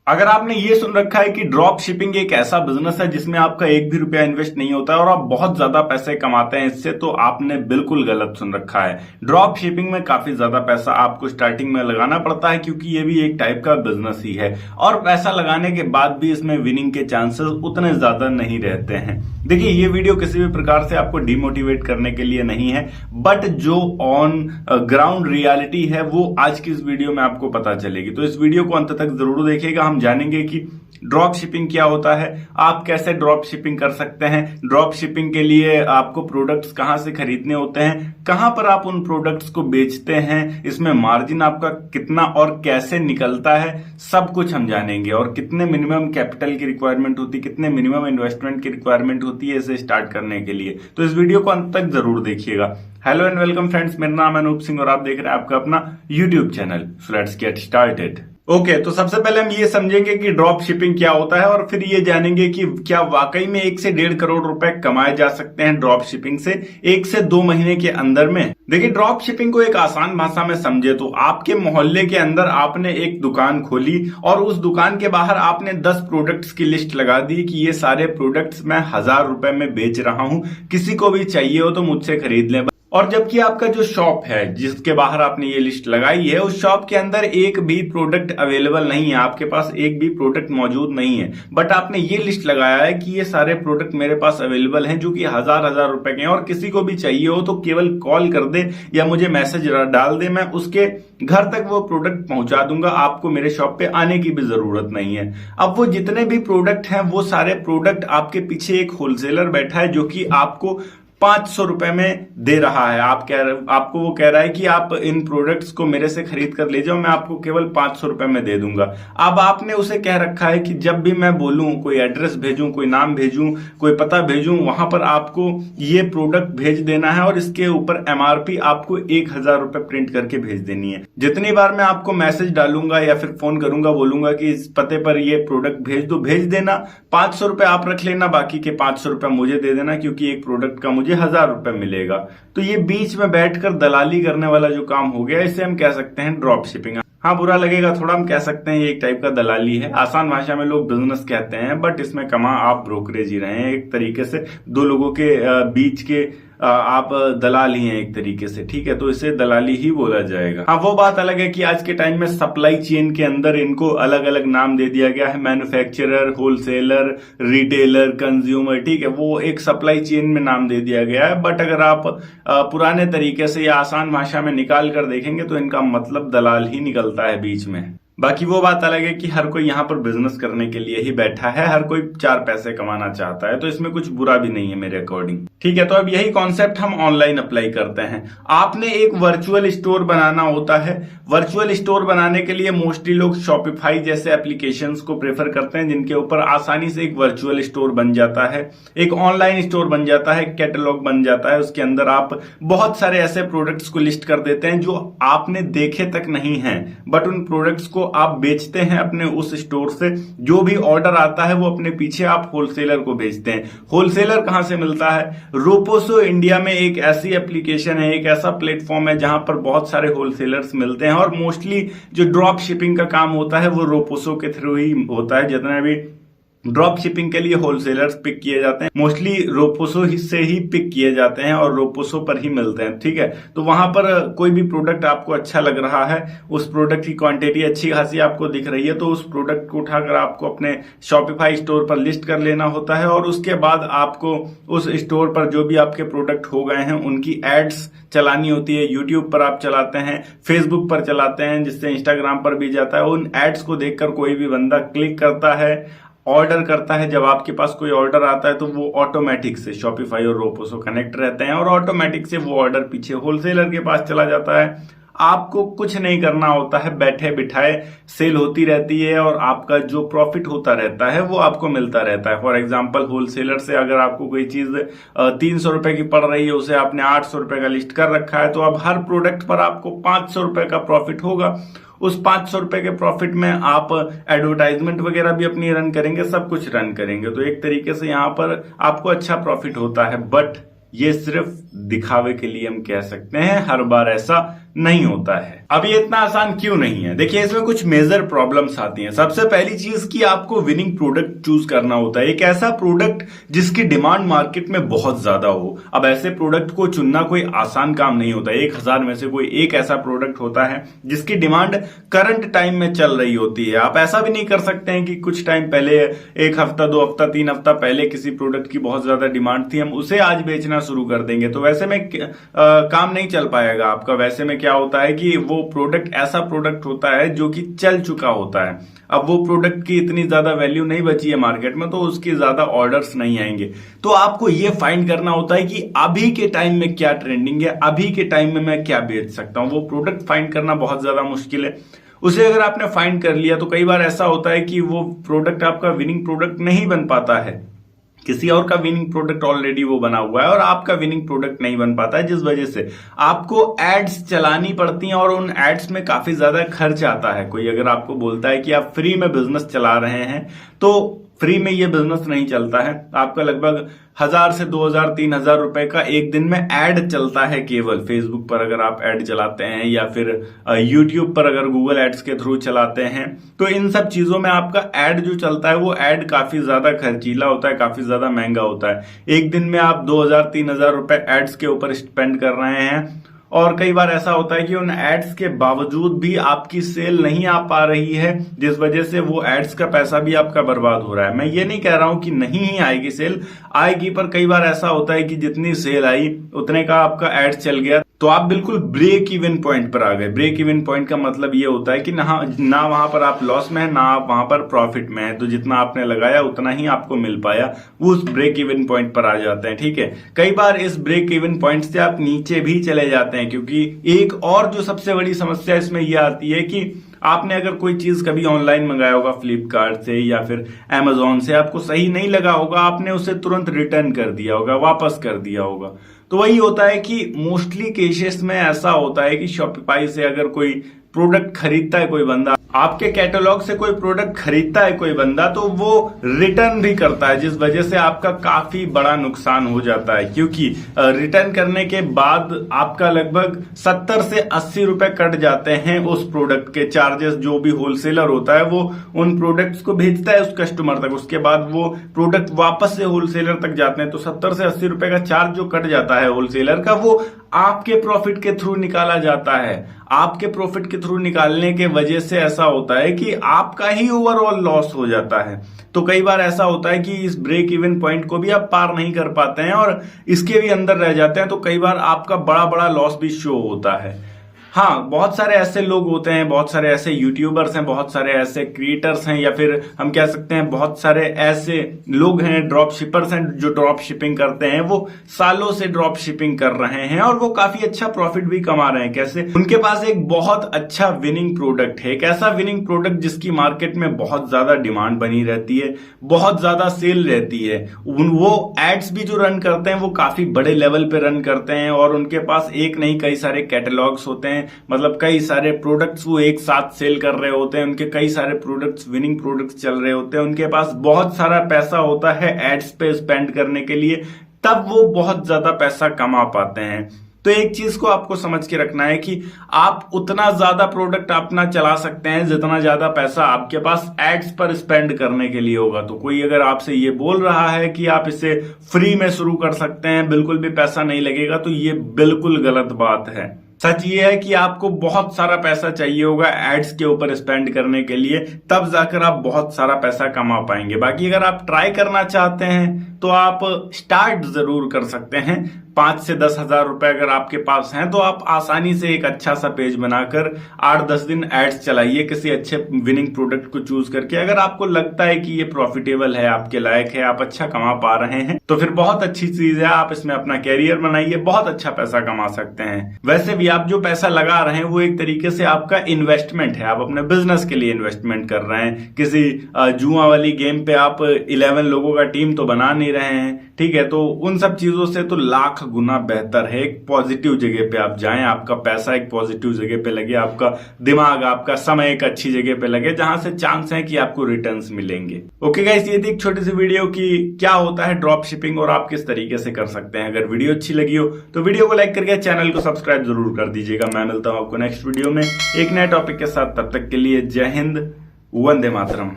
अगर आपने ये सुन रखा है कि ड्रॉप शिपिंग एक ऐसा बिजनेस है जिसमें आपका एक भी रुपया इन्वेस्ट नहीं होता है और आप बहुत ज्यादा पैसे कमाते हैं इससे, तो आपने बिल्कुल गलत सुन रखा है। ड्रॉप शिपिंग में काफी ज्यादा पैसा आपको स्टार्टिंग में लगाना पड़ता है क्योंकि ये भी एक टाइप का बिजनेस ही है, और पैसा लगाने के बाद भी इसमें विनिंग के चांसेस उतने ज्यादा नहीं रहते हैं। देखिए, ये वीडियो किसी भी प्रकार से आपको डिमोटिवेट करने के लिए नहीं है, बट जो ऑन ग्राउंड रियलिटी है वो आज की इस वीडियो में आपको पता चलेगी। तो इस वीडियो को अंत तक जरूर देखिएगा। हम जानेंगे कि ड्रॉप शिपिंग क्या होता है, आप कैसे ड्रॉप शिपिंग कर सकते हैं, ड्रॉप शिपिंग के लिए आपको प्रोडक्ट्स कहां से खरीदने होते हैं, कहां पर आप उन प्रोडक्ट्स को बेचते हैं, इसमें मार्जिन आपका कितना और कैसे निकलता है, सब कुछ हम जानेंगे। और कितने मिनिमम कैपिटल की रिक्वायरमेंट होती है, कितने मिनिमम इन्वेस्टमेंट की रिक्वायरमेंट होती है इसे स्टार्ट करने के लिए। तो इस वीडियो को अंत तक जरूर देखिएगा। हेलो एंड वेलकम फ्रेंड्स, मेरा नाम है अनूप सिंह और आप देख रहे हैं आपका अपना YouTube channel. So let's get started. Okay, तो सबसे पहले हम ये समझेंगे कि ड्रॉप शिपिंग क्या होता है और फिर ये जानेंगे कि क्या वाकई में 1 से 1.5 करोड़ रुपए कमाए जा सकते हैं ड्रॉप शिपिंग से 1 से 2 महीने के अंदर में। देखिए, ड्रॉप शिपिंग को एक आसान भाषा में समझे तो आपके मोहल्ले के अंदर आपने एक दुकान खोली और उस दुकान के बाहर आपने 10 प्रोडक्ट्स की लिस्ट लगा दी कि ये सारे प्रोडक्ट्स मैं 1000 रुपए में बेच रहा हूं, किसी को भी चाहिए हो तो मुझसे खरीद लें। और जबकि आपका जो शॉप है जिसके बाहर आपने ये लिस्ट लगाई है, उस शॉप के अंदर एक भी प्रोडक्ट अवेलेबल नहीं है, आपके पास एक भी प्रोडक्ट मौजूद नहीं है, बट आपने ये लिस्ट लगाया है कि ये सारे प्रोडक्ट मेरे पास अवेलेबल हैं जो कि 1000 रुपए के हैं और किसी को भी चाहिए हो तो केवल कॉल कर दे या मुझे मैसेज डाल दे, मैं उसके घर तक वो प्रोडक्ट पहुंचा दूंगा, आपको मेरे शॉप पे आने की भी जरूरत नहीं है। अब वो जितने भी प्रोडक्ट हैं वो सारे प्रोडक्ट आपके पीछे एक होलसेलर बैठा है जो कि आपको 500 रुपए में दे रहा है। आपको वो कह रहा है कि आप इन प्रोडक्ट्स को मेरे से खरीद कर ले जाओ, मैं आपको केवल 500 रुपए में दे दूंगा। अब आपने उसे कह रखा है कि जब भी मैं बोलूं, कोई एड्रेस भेजूं, कोई नाम भेजूं, कोई पता भेजूं, वहां पर आपको ये प्रोडक्ट भेज देना है और इसके ऊपर MRP आपको 1000 रुपए प्रिंट करके भेज देनी है। जितनी बार मैं आपको मैसेज डालूंगा या फिर फोन करूंगा, बोलूंगा कि इस पते पर ये प्रोडक्ट भेज दो, भेज देना। 500 रुपए आप रख लेना, बाकी के 500 रुपए मुझे दे देना, क्योंकि एक प्रोडक्ट का मुझे 1000 रुपए मिलेगा। तो ये बीच में बैठकर दलाली करने वाला जो काम हो गया, इसे हम कह सकते हैं ड्रॉप शिपिंग। हाँ, बुरा लगेगा थोड़ा, हम कह सकते हैं ये एक टाइप का दलाली है। आसान भाषा में लोग बिजनेस कहते हैं, बट इसमें कमा आप ब्रोकरेज ही रहे हैं, एक तरीके से दो लोगों के बीच के आप दलाल ही हैं एक तरीके से, ठीक है, तो इसे दलाली ही बोला जाएगा। हाँ, वो बात अलग है कि आज के टाइम में सप्लाई चेन के अंदर इनको अलग अलग नाम दे दिया गया है, मैन्युफैक्चरर, होलसेलर, रिटेलर, कंज्यूमर, ठीक है, वो एक सप्लाई चेन में नाम दे दिया गया है। बट अगर आप पुराने तरीके से या आसान भाषा में निकाल कर देखेंगे तो इनका मतलब दलाल ही निकलता है बीच में। बाकी वो बात अलग है कि हर कोई यहाँ पर बिजनेस करने के लिए ही बैठा है, हर कोई 4 पैसे कमाना चाहता है, तो इसमें कुछ बुरा भी नहीं है मेरे अकॉर्डिंग, ठीक है। तो अब यही कॉन्सेप्ट हम ऑनलाइन अप्लाई करते हैं। आपने एक वर्चुअल स्टोर बनाना होता है। वर्चुअल स्टोर बनाने के लिए मोस्टली लोग शॉपिफाई जैसे एप्लीकेशंस को प्रेफर करते हैं, जिनके ऊपर आसानी से एक वर्चुअल स्टोर बन जाता है, एक ऑनलाइन स्टोर बन जाता है, कैटलॉग बन जाता है। उसके अंदर आप बहुत सारे ऐसे प्रोडक्ट्स को लिस्ट कर देते हैं जो आपने देखे तक नहीं है, बट उन प्रोडक्ट्स को आप बेचते हैं अपने उस स्टोर से। जो भी ऑर्डर आता है वो अपने पीछे आप होलसेलर को भेजते हैं। होलसेलर कहां से मिलता है? रोपोसो इंडिया में एक ऐसी एप्लीकेशन है, एक ऐसा प्लेटफॉर्म है जहां पर बहुत सारे होलसेलर्स मिलते हैं, और मोस्टली जो ड्रॉप शिपिंग का काम होता है वो रोपोसो के थ्रू ही होता है। जितने भी ड्रॉप शिपिंग के लिए होलसेलर्स पिक किए जाते हैं, मोस्टली रोपोसो से ही पिक किए जाते हैं और रोपोसो पर ही मिलते हैं, ठीक है। तो वहां पर कोई भी प्रोडक्ट आपको अच्छा लग रहा है, उस प्रोडक्ट की क्वांटिटी अच्छी खासी आपको दिख रही है, तो उस प्रोडक्ट को उठाकर आपको अपने शॉपिफाई स्टोर पर लिस्ट कर लेना होता है, और उसके बाद आपको उस स्टोर पर जो भी आपके प्रोडक्ट हो गए हैं उनकी एड्स चलानी होती है। यूट्यूब पर आप चलाते हैं, फेसबुक पर चलाते हैं, जिससे इंस्टाग्राम पर भी जाता है। उन एड्स को देखकर कोई भी बंदा क्लिक करता है, ऑर्डर करता है। जब आपके पास कोई ऑर्डर आता है तो वो ऑटोमेटिक से शॉपिफाई और रोपोसो कनेक्ट रहते हैं और ऑटोमेटिक से वो ऑर्डर पीछे होलसेलर के पास चला जाता है। आपको कुछ नहीं करना होता है, बैठे बिठाए सेल होती रहती है और आपका जो प्रॉफिट होता रहता है वो आपको मिलता रहता है। फॉर एग्जांपल, होलसेलर से अगर आपको कोई चीज 300 रुपए की पड़ रही है, उसे आपने 800 रुपए का लिस्ट कर रखा है, तो अब हर प्रोडक्ट पर आपको 500 रुपए का प्रॉफिट होगा। उस 500 रुपए के प्रॉफिट में आप एडवर्टाइजमेंट वगैरह भी अपनी रन करेंगे, सब कुछ रन करेंगे, तो एक तरीके से यहाँ पर आपको अच्छा प्रॉफिट होता है। बट ये सिर्फ दिखावे के लिए हम कह सकते हैं, हर बार ऐसा नहीं होता है। अब ये इतना आसान क्यों नहीं है? देखिए, इसमें कुछ मेजर प्रॉब्लम्स आती हैं। सबसे पहली चीज कि आपको विनिंग प्रोडक्ट चूज करना होता है, एक ऐसा प्रोडक्ट जिसकी डिमांड मार्केट में बहुत ज्यादा हो। अब ऐसे प्रोडक्ट को चुनना कोई आसान काम नहीं होता। 1000 में से कोई एक ऐसा प्रोडक्ट होता है जिसकी डिमांड करंट टाइम में चल रही होती है। आप ऐसा भी नहीं कर सकते हैं कि कुछ टाइम पहले, 1 हफ्ता, 2 हफ्ता, 3 हफ्ता पहले किसी प्रोडक्ट की बहुत ज्यादा डिमांड थी, हम उसे आज बेचना शुरू कर देंगे, तो वैसे में काम नहीं चल पाएगा आपका। वैसे में क्या होता है कि वो प्रोडक्ट ऐसा प्रोडक्ट होता है जो कि चल चुका होता है। अब वो प्रोडक्ट की इतनी ज्यादा वैल्यू नहीं बची है मार्केट में, तो उसकी ज्यादा ऑर्डर्स नहीं आएंगे। तो आपको ये फाइंड करना होता है कि अभी के टाइम में क्या ट्रेंडिंग है, अभी के टाइम में मैं क्या बेच सकता हूं। वो प्रोडक्ट फाइंड करना बहुत ज्यादा मुश्किल है। उसे अगर आपने फाइंड कर लिया तो कई बार ऐसा होता है कि वो प्रोडक्ट आपका विनिंग प्रोडक्ट नहीं बन पाता है। किसी और का विनिंग प्रोडक्ट ऑलरेडी वो बना हुआ है और आपका विनिंग प्रोडक्ट नहीं बन पाता है, जिस वजह से आपको एड्स चलानी पड़ती हैं और उन एड्स में काफी ज्यादा खर्च आता है। कोई अगर आपको बोलता है कि आप फ्री में बिजनेस चला रहे हैं, तो फ्री में ये बिजनेस नहीं चलता है। आपका लगभग 1000 से 2000, 3000 रुपए का एक दिन में एड चलता है केवल। फेसबुक पर अगर आप एड चलाते हैं या फिर यूट्यूब पर अगर गूगल एड्स के थ्रू चलाते हैं, तो इन सब चीजों में आपका एड जो चलता है वो एड काफी ज्यादा खर्चीला होता है, काफी ज्यादा महंगा होता है। एक दिन में आप 2000, 3000 रुपए एड्स के ऊपर स्पेंड कर रहे हैं और कई बार ऐसा होता है कि उन एड्स के बावजूद भी आपकी सेल नहीं आ पा रही है, जिस वजह से वो एड्स का पैसा भी आपका बर्बाद हो रहा है। मैं ये नहीं कह रहा हूं कि नहीं ही आएगी सेल, आएगी, पर कई बार ऐसा होता है कि जितनी सेल आई उतने का आपका एड चल गया, तो आप बिल्कुल ब्रेक इवन पॉइंट पर आ गए। ब्रेक इवन पॉइंट का मतलब ये होता है कि ना वहां पर आप लॉस में है, ना आप वहां पर प्रॉफिट में है। तो जितना आपने लगाया उतना ही आपको मिल पाया, वो उस ब्रेक इवन पॉइंट पर आ जाते हैं। ठीक है, कई बार इस ब्रेक इवन पॉइंट से आप नीचे भी चले जाते हैं, क्योंकि एक और जो सबसे बड़ी समस्या इसमें यह आती है कि आपने अगर कोई चीज कभी ऑनलाइन मंगाया होगा फ्लिपकार्ट से या फिर अमेजोन से, आपको सही नहीं लगा होगा, आपने उसे तुरंत रिटर्न कर दिया होगा, वापस कर दिया होगा। तो वही होता है कि मोस्टली केसेस में ऐसा होता है कि शॉपिफाई से अगर कोई प्रोडक्ट खरीदता है कोई बंदा, आपके कैटलॉग से कोई प्रोडक्ट खरीदता है कोई बंदा, तो वो रिटर्न भी करता है, जिस वजह से आपका काफी बड़ा नुकसान हो जाता है। क्योंकि रिटर्न करने के बाद आपका लगभग 70 से 80 रुपए कट जाते हैं उस प्रोडक्ट के चार्जेस। जो भी होलसेलर होता है वो उन प्रोडक्ट्स को भेजता है उस कस्टमर तक, उसके बाद वो प्रोडक्ट वापस से होलसेलर तक जाते हैं। तो 70 से 80 रुपए का चार्ज जो कट जाता है होलसेलर का, वो आपके प्रॉफिट के थ्रू निकाला जाता है। आपके प्रॉफिट के थ्रू निकालने के वजह से ऐसा होता है कि आपका ही ओवरऑल लॉस हो जाता है। तो कई बार ऐसा होता है कि इस ब्रेक इवन पॉइंट को भी आप पार नहीं कर पाते हैं और इसके भी अंदर रह जाते हैं, तो कई बार आपका बड़ा बड़ा लॉस भी शो होता है। हाँ, बहुत सारे ऐसे लोग होते हैं, बहुत सारे ऐसे यूट्यूबर्स हैं, बहुत सारे ऐसे क्रिएटर्स हैं, या फिर हम कह सकते हैं बहुत सारे ऐसे लोग हैं, ड्रॉप शिपर्स हैं, जो ड्रॉप शिपिंग करते हैं। वो सालों से ड्रॉप शिपिंग कर रहे हैं और वो काफी अच्छा प्रॉफिट भी कमा रहे हैं। कैसे? उनके पास एक बहुत अच्छा विनिंग प्रोडक्ट है, एक ऐसा विनिंग प्रोडक्ट जिसकी मार्केट में बहुत ज्यादा डिमांड बनी रहती है, बहुत ज्यादा सेल रहती है। वो एड्स भी जो रन करते हैं वो काफी बड़े लेवल पे रन करते हैं और उनके पास एक नहीं कई सारे कैटलॉग्स होते हैं, मतलब कई सारे प्रोडक्ट्स वो एक साथ सेल कर रहे होते हैं। उनके कई सारे प्रोडक्ट्स विनिंग प्रोडक्ट्स चल रहे होते हैं। उनके पास बहुत सारा पैसा होता है एड्स पे स्पेंड करने के लिए, तब वो बहुत ज्यादा पैसा कमा पाते हैं। तो एक चीज को आपको समझ के रखना है कि आप उतना ज्यादा प्रोडक्ट अपना चला सकते हैं जितना ज्यादा पैसा आपके पास एड्स पर स्पेंड करने के लिए होगा। तो कोई अगर आपसे ये बोल रहा है कि आप इसे फ्री में शुरू कर सकते हैं, बिल्कुल भी पैसा नहीं लगेगा, तो ये बिल्कुल गलत बात है। सच ये है कि आपको बहुत सारा पैसा चाहिए होगा एड्स के ऊपर स्पेंड करने के लिए, तब जाकर आप बहुत सारा पैसा कमा पाएंगे। बाकी अगर आप ट्राई करना चाहते हैं तो आप स्टार्ट जरूर कर सकते हैं। 5 से 10 हजार रुपए अगर आपके पास हैं तो आप आसानी से एक अच्छा सा पेज बनाकर 8-10 दिन एड्स चलाइए किसी अच्छे विनिंग प्रोडक्ट को चूज करके। अगर आपको लगता है कि ये प्रॉफिटेबल है, आपके लायक है, आप अच्छा कमा पा रहे हैं, तो फिर बहुत अच्छी चीज है। आप इसमें अपना कैरियर बनाइए, बहुत अच्छा पैसा कमा सकते हैं। वैसे भी आप जो पैसा लगा रहे हैं वो एक तरीके से आपका इन्वेस्टमेंट है, आप अपने बिजनेस के लिए इन्वेस्टमेंट कर रहे हैं। किसी जुआ वाली गेम पे आप 11 लोगों का टीम तो बना नहीं रहे हैं, ठीक है, तो उन सब चीजों से तो लाख गुना बेहतर है एक पॉजिटिव जगह पे आप जाएं, आपका पैसा एक पॉजिटिव जगह पे लगे, आपका दिमाग, आपका समय एक अच्छी जगह पे लगे जहां से चांस है कि आपको रिटर्न्स मिलेंगे। ओके गाइस, ये थी एक छोटी सी वीडियो की क्या होता है ड्रॉप शिपिंग और आप किस तरीके से कर सकते हैं। अगर वीडियो अच्छी लगी हो तो वीडियो को लाइक करके चैनल को सब्सक्राइब जरूर कर दीजिएगा। मैं मिलता हूं आपको नेक्स्ट वीडियो में एक नए टॉपिक के साथ, तब तक के लिए जय हिंद, वंदे मातरम।